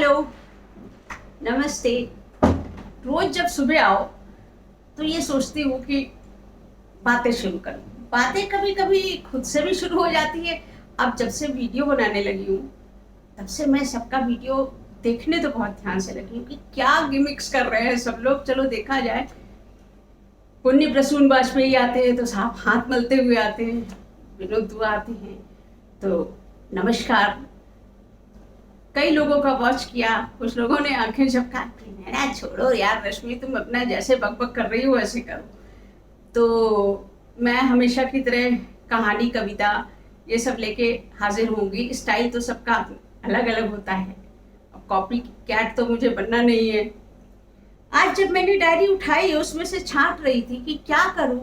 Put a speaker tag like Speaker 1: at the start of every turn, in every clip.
Speaker 1: Hello, नमस्ते। रोज जब सुबह आओ तो ये सोचती हूँ कि बातें शुरू करूँ। बातें कभी कभी खुद से भी शुरू हो जाती है। अब जब से वीडियो बनाने लगी हूँ तब से मैं सबका वीडियो देखने तो बहुत ध्यान से लगी हूँ कि क्या गिमिक्स कर रहे हैं सब लोग। चलो देखा जाए, पुण्य प्रसून वाजपेयी आते हैं तो साहब हाथ मलते हुए आते हैं, विनोद दुआ आते हैं तो नमस्कार। कई लोगों का वॉच किया, कुछ लोगों ने आंखें झपका, नैना छोड़ो यार रश्मि, तुम अपना जैसे बकबक कर रही हो वैसे करो। तो मैं हमेशा की तरह कहानी, कविता ये सब लेके हाजिर होंगी। स्टाइल तो सबका अलग अलग होता है, अब कॉपी कैट तो मुझे बनना नहीं है। आज जब मैंने डायरी उठाई उसमें से छांट रही थी कि क्या करूं,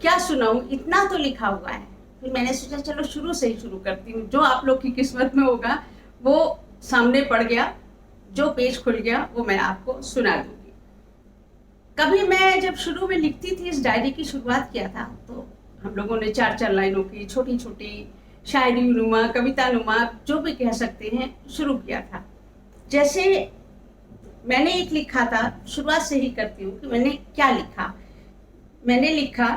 Speaker 1: क्या सुनाऊं, इतना तो लिखा हुआ है। फिर मैंने सोचा चलो शुरू से ही शुरू करती हूँ, जो आप लोग की किस्मत में होगा वो सामने पड़ गया, जो पेज खुल गया वो मैं आपको सुना दूंगी। कभी मैं जब शुरू में लिखती थी, इस डायरी की शुरुआत किया था, तो हम लोगों ने 4-4 लाइनों की छोटी छोटी शायरी नुमा, कविता नुमा, जो भी कह सकते हैं, शुरू किया था। जैसे मैंने एक लिखा था, शुरुआत से ही करती हूँ कि मैंने क्या लिखा। मैंने लिखा,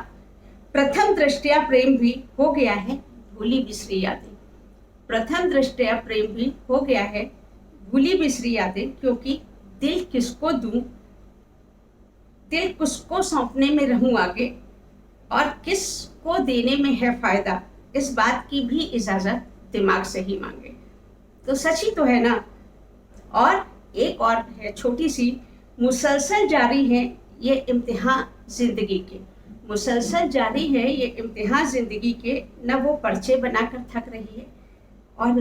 Speaker 1: प्रथम दृष्टया प्रेम भी हो गया है भूली बिसरी यादें। प्रथम दृष्टया प्रेम भी हो गया है भूली बिसरी यादें, क्योंकि दिल किसको दूं, दिल किसको सौंपने में रहूं आगे, और किसको देने में है फायदा, इस बात की भी इजाजत दिमाग से ही मांगे। तो सच ही तो है ना। और एक और है छोटी सी, मुसलसल जारी है ये इम्तिहान जिंदगी के। मुसलसल जारी है ये इम्तिहान जिंदगी के, न वो पर्चे बनाकर थक रही है और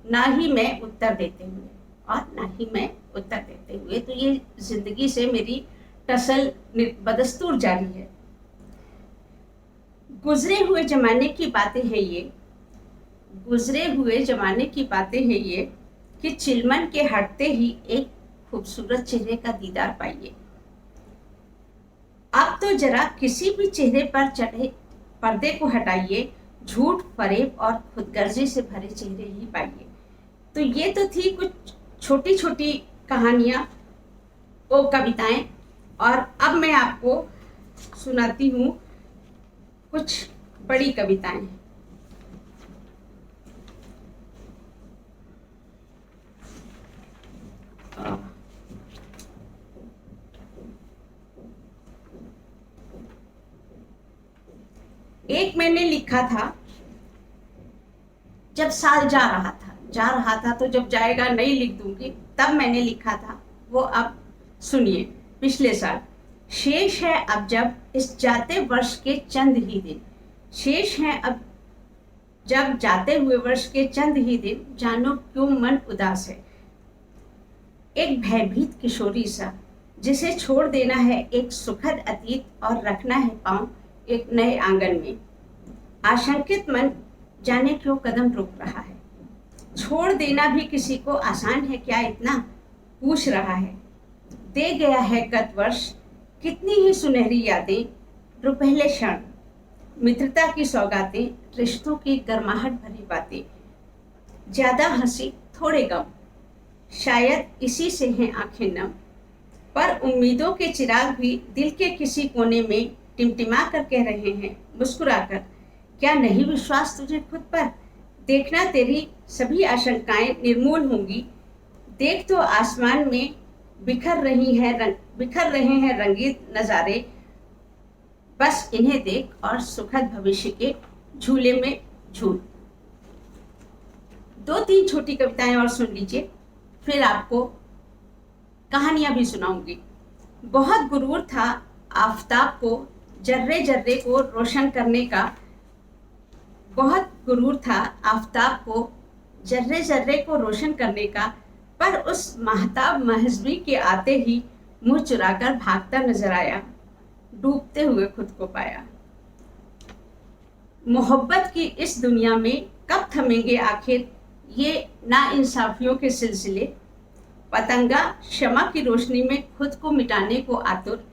Speaker 1: ना ही मैं उत्तर देते हुए, और ना ही मैं उत्तर देते हुए। तो ये जिंदगी से मेरी टसल बदस्तूर जारी है। गुजरे हुए जमाने की बातें हैं ये, गुजरे हुए जमाने की बातें हैं ये, कि चिलमन के हटते ही एक खूबसूरत चेहरे का दीदार पाइए। अब तो जरा किसी भी चेहरे पर चढ़े पर्दे को हटाइए, झूठ, फरेब और खुदगर्जी से भरे चेहरे ही पाइए। तो ये तो थी कुछ छोटी छोटी कहानियां, वो कविताएं। और अब मैं आपको सुनाती हूँ कुछ बड़ी कविताएं। एक मैंने लिखा था, जब साल जा रहा था तो जब जाएगा नहीं लिख दूंगी, तब मैंने लिखा था वो अब सुनिए। पिछले साल, शेष है अब जब इस जाते वर्ष के चंद ही दिन, शेष है अब जब जाते हुए वर्ष के चंद ही दिन, जानो क्यों मन उदास है। एक भयभीत किशोरी सा, जिसे छोड़ देना है एक सुखद अतीत और रखना है पांव एक नए आंगन में। आशंकित मन जाने क्यों कदम रोक रहा है, छोड़ देना भी किसी को आसान है क्या इतना, पूछ रहा है। दे गया है गत वर्ष कितनी ही सुनहरी यादें, रुपहले क्षण, मित्रता की सौगातें, रिश्तों की गर्माहट भरी बातें। ज्यादा हंसी थोड़े गम, शायद इसी से हैं आंखें नम, पर उम्मीदों के चिराग भी दिल के किसी कोने में टिमटिमा कर कह रहे हैं मुस्कुराकर, क्या नहीं विश्वास तुझे खुद पर, देखना तेरी सभी आशंकाएं निर्मूल होंगी। देख तो आसमान में बिखर रहे हैं रंगीत नजारे, बस इन्हें देख और सुखद भविष्य के झूले में झूल। 2-3 छोटी कविताएं और सुन लीजिए, फिर आपको कहानियां भी सुनाऊंगी। बहुत गुरूर था आफताब को जर्रे जर्रे को रोशन करने का, बहुत गुरूर था आफताब को जर्रे जर्रे को रोशन करने का, पर उस महताब महजबी के आते ही मुंह चुराकर भागता नजर आया, डूबते हुए खुद को पाया। मोहब्बत की इस दुनिया में कब थमेंगे आखिर ये नाइंसाफियों के सिलसिले, पतंगा क्षमा की रोशनी में खुद को मिटाने को आतुर,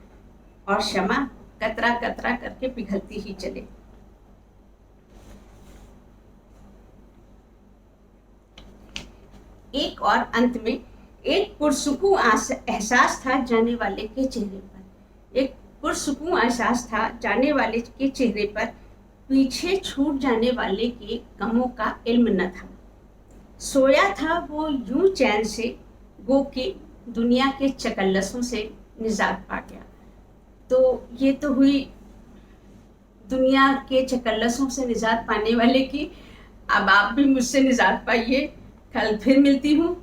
Speaker 1: और क्षमा कतरा कतरा करके पिघलती ही चले। एक और अंत में एक पुरसुकून एहसास था जाने वाले के चेहरे पर, एक पुरसुकून एहसास था जाने वाले के चेहरे पर, पीछे छूट जाने वाले के गमों का इल्म न था। सोया था वो यूं चैन से, गो कि दुनिया के चकल्लसों से निजात पा गया। तो ये तो हुई दुनिया के चकल्लसों से निजात पाने वाले की। अब आप भी मुझसे निजात पाइए। कल फिर मिलती हूँ।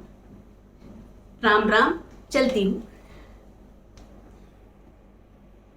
Speaker 1: राम राम, चलती हूँ।